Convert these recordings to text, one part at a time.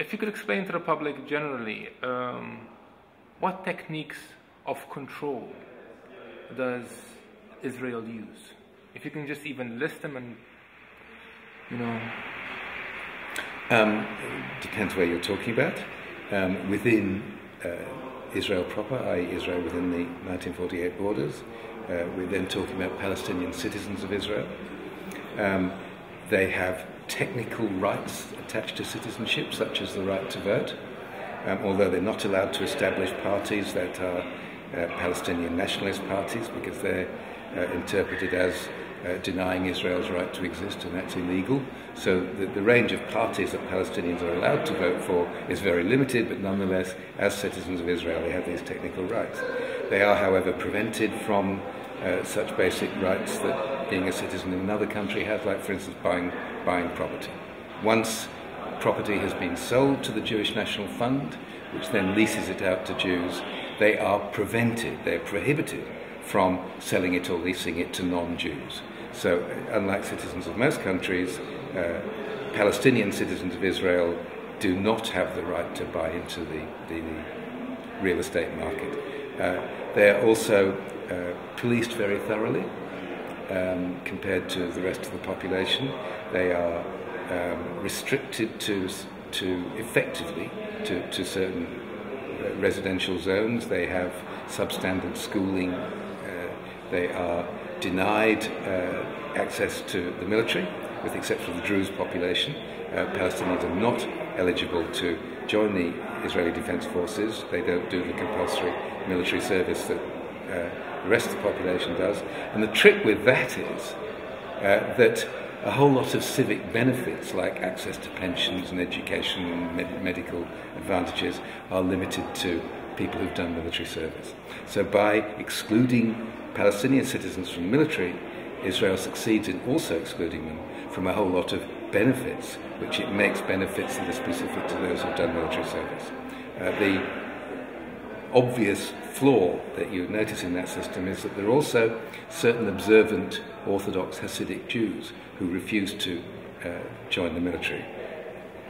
if you could explain to the public generally, what techniques of control does Israel use? If you can just even list them and, you know... Depends where you're talking about. Within Israel proper, i.e. Israel within the 1948 borders, we're then talking about Palestinian citizens of Israel. They have technical rights attached to citizenship, such as the right to vote, although they're not allowed to establish parties that are Palestinian nationalist parties, because they're interpreted as denying Israel's right to exist, and that's illegal. So the range of parties that Palestinians are allowed to vote for is very limited, but nonetheless, as citizens of Israel, they have these technical rights. They are, however, prevented from such basic rights that being a citizen in another country has, like, for instance, buying property. Once property has been sold to the Jewish National Fund, which then leases it out to Jews, they are prevented, they're prohibited from selling it or leasing it to non-Jews. So, unlike citizens of most countries, Palestinian citizens of Israel do not have the right to buy into the real estate market. They're also policed very thoroughly compared to the rest of the population. They are restricted to effectively to certain residential zones. They have substandard schooling. They are denied access to the military, with the exception of the Druze population. Palestinians are not eligible to join the Israeli Defense Forces. They don't do the compulsory military service that the rest of the population does. And the trick with that is that a whole lot of civic benefits, like access to pensions and education and medical advantages, are limited to people who've done military service. So by excluding Palestinian citizens from the military, Israel succeeds in also excluding them from a whole lot of benefits, which it makes benefits that are specific to those who've done military service. The obvious flaw that you notice in that system is that there are also certain observant Orthodox Hasidic Jews who refuse to join the military.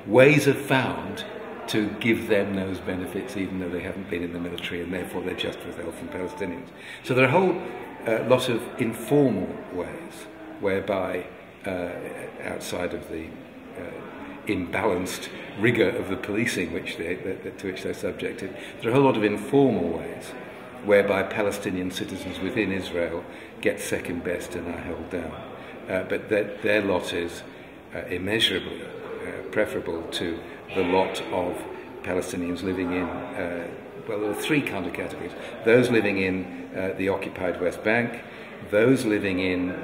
Ways are found to give them those benefits even though they haven't been in the military, and therefore they're just withheld from Palestinians. So there are a whole lot of informal ways whereby, outside of the imbalanced rigour of the policing to which they're subjected, there are a whole lot of informal ways whereby Palestinian citizens within Israel get second best and are held down. But their lot is immeasurably preferable to the lot of Palestinians living in, well, there are three kind of categories. Those living in the occupied West Bank, those living in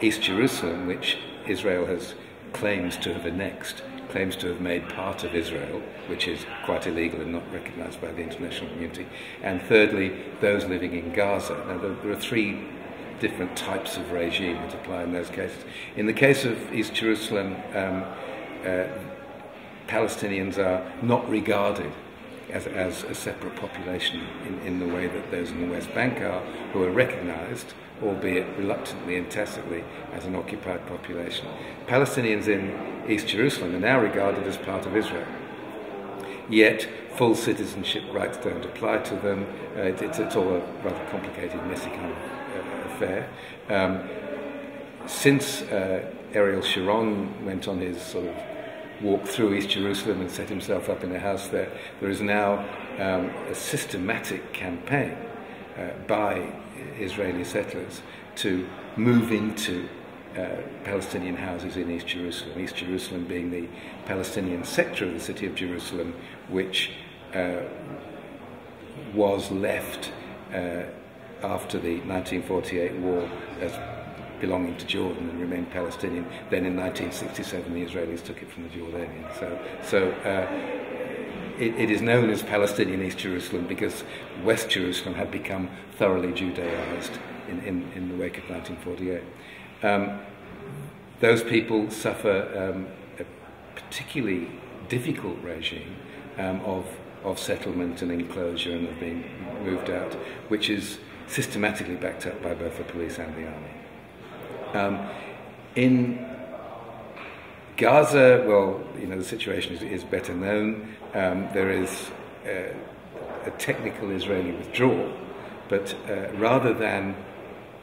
East Jerusalem, which Israel has claims to have annexed, claims to have made part of Israel, which is quite illegal and not recognised by the international community. And thirdly, those living in Gaza. Now, there are three different types of regime that apply in those cases. In the case of East Jerusalem, Palestinians are not regarded as a separate population in the way that those in the West Bank are, who are recognised, albeit reluctantly and tacitly, as an occupied population. Palestinians in East Jerusalem are now regarded as part of Israel, yet full citizenship rights don't apply to them. It's all a rather complicated, messy kind of affair. Since Ariel Sharon went on his sort of walk through East Jerusalem and set himself up in a house there, there is now a systematic campaign by Israeli settlers to move into Palestinian houses in East Jerusalem. East Jerusalem being the Palestinian sector of the city of Jerusalem, which was left after the 1948 war as belonging to Jordan and remained Palestinian. Then in 1967 the Israelis took it from the Jordanians. So it is known as Palestinian East Jerusalem because West Jerusalem had become thoroughly Judaized in the wake of 1948. Those people suffer a particularly difficult regime of settlement and enclosure and of being moved out, which is systematically backed up by both the police and the army. In Gaza, well, the situation is better known. There is a technical Israeli withdrawal, but rather than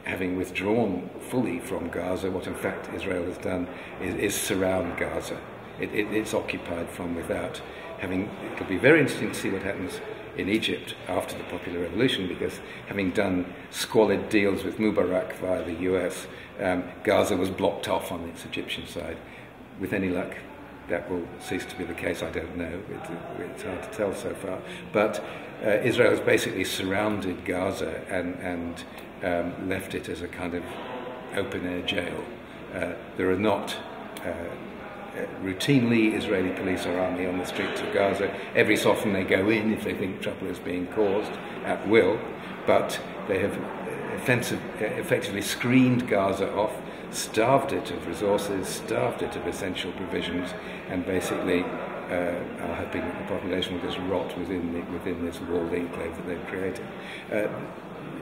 having withdrawn fully from Gaza, what in fact Israel has done is surround Gaza. It's occupied from without. It'll be very interesting to see what happens in Egypt after the Popular Revolution, because having done squalid deals with Mubarak via the US, Gaza was blocked off on its Egyptian side. With any luck, that will cease to be the case. I don't know. It's hard to tell so far. But Israel has basically surrounded Gaza and left it as a kind of open-air jail. There are not routinely Israeli police or army on the streets of Gaza. Every so often they go in if they think trouble is being caused at will, but they have effectively screened Gaza off, starved it of resources, starved it of essential provisions, and basically are hoping that the population will just rot within this walled enclave that they've created.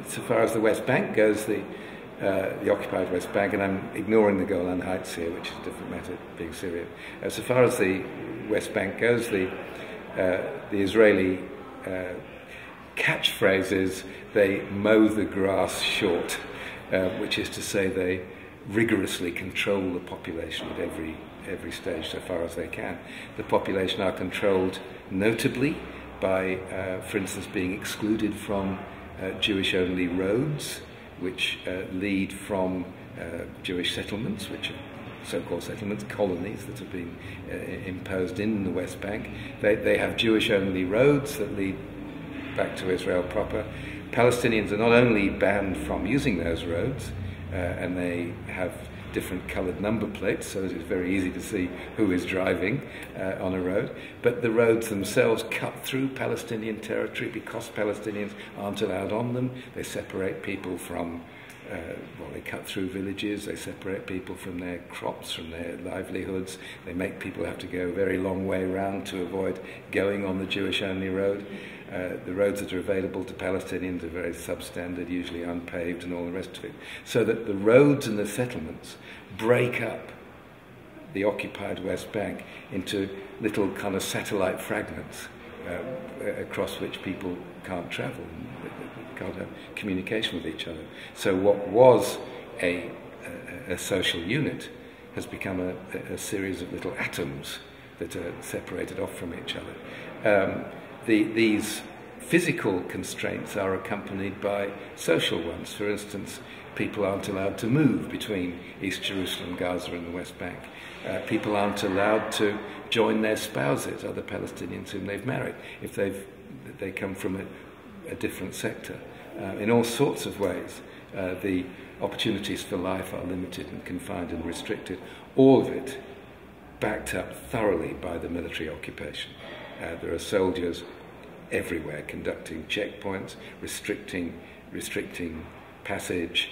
So far as the West Bank goes, the occupied West Bank, and I'm ignoring the Golan Heights here, which is a different matter, being Syria. So far as the West Bank goes, the Israeli catchphrase is they mow the grass short, which is to say they rigorously control the population at every stage so far as they can. The population are controlled notably by, for instance, being excluded from Jewish-only roads, which lead from Jewish settlements, which are so-called settlements, colonies that have been imposed in the West Bank. They have Jewish-only roads that lead back to Israel proper. Palestinians are not only banned from using those roads, and they have different coloured number plates, so that it's very easy to see who is driving on a road, but the roads themselves cut through Palestinian territory because Palestinians aren't allowed on them. They separate people from, they cut through villages, they separate people from their crops, from their livelihoods. They make people have to go a very long way round to avoid going on the Jewish-only road. The roads that are available to Palestinians are very substandard, usually unpaved and all the rest of it. So that the roads and the settlements break up the occupied West Bank into little kind of satellite fragments across which people can't travel, can't have communication with each other. So what was a social unit has become a series of little atoms that are separated off from each other. These physical constraints are accompanied by social ones. For instance, people aren't allowed to move between East Jerusalem, Gaza and the West Bank. People aren't allowed to join their spouses, other Palestinians whom they've married, if they come from a different sector. In all sorts of ways, the opportunities for life are limited and confined and restricted. All of it backed up thoroughly by the military occupation. There are soldiers everywhere conducting checkpoints, restricting passage.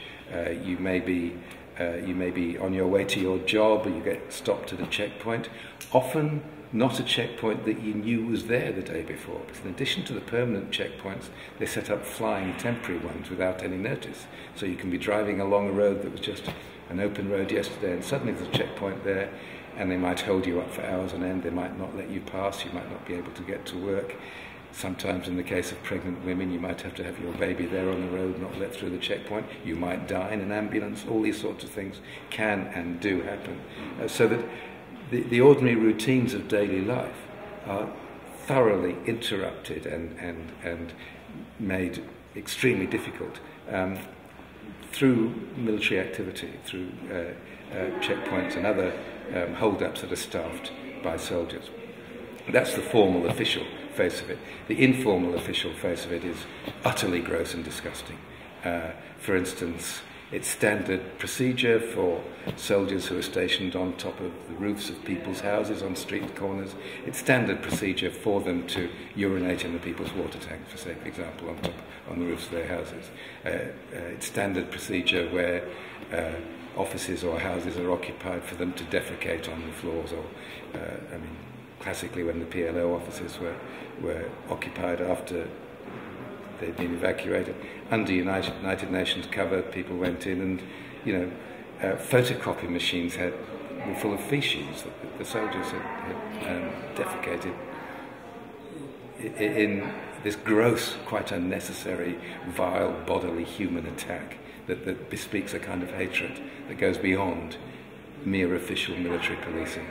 You may be on your way to your job, or you get stopped at a checkpoint. Often not a checkpoint that you knew was there the day before. But in addition to the permanent checkpoints, they set up flying temporary ones without any notice. So you can be driving along a road that was just an open road yesterday, and suddenly there's a checkpoint there, and they might hold you up for hours on end. They might not let you pass. You might not be able to get to work. Sometimes in the case of pregnant women, you might have to have your baby there on the road, not let through the checkpoint. You might die in an ambulance. All these sorts of things can and do happen. So that the ordinary routines of daily life are thoroughly interrupted and made extremely difficult through military activity, through checkpoints and other hold-ups that are staffed by soldiers. That's the formal, official face of it. The informal, official face of it is utterly gross and disgusting. For instance, it's standard procedure for soldiers who are stationed on top of the roofs of people's houses, on street corners. It's standard procedure for them to urinate in the people's water tanks, for say, for example, on the roofs of their houses. It's standard procedure where offices or houses are occupied for them to defecate on the floors, or, classically when the PLO offices were occupied after they'd been evacuated. Under United Nations cover, people went in and, photocopy machines had were full of feces. The soldiers had defecated in this gross, quite unnecessary, vile, bodily human attack that bespeaks a kind of hatred that goes beyond mere official military policing.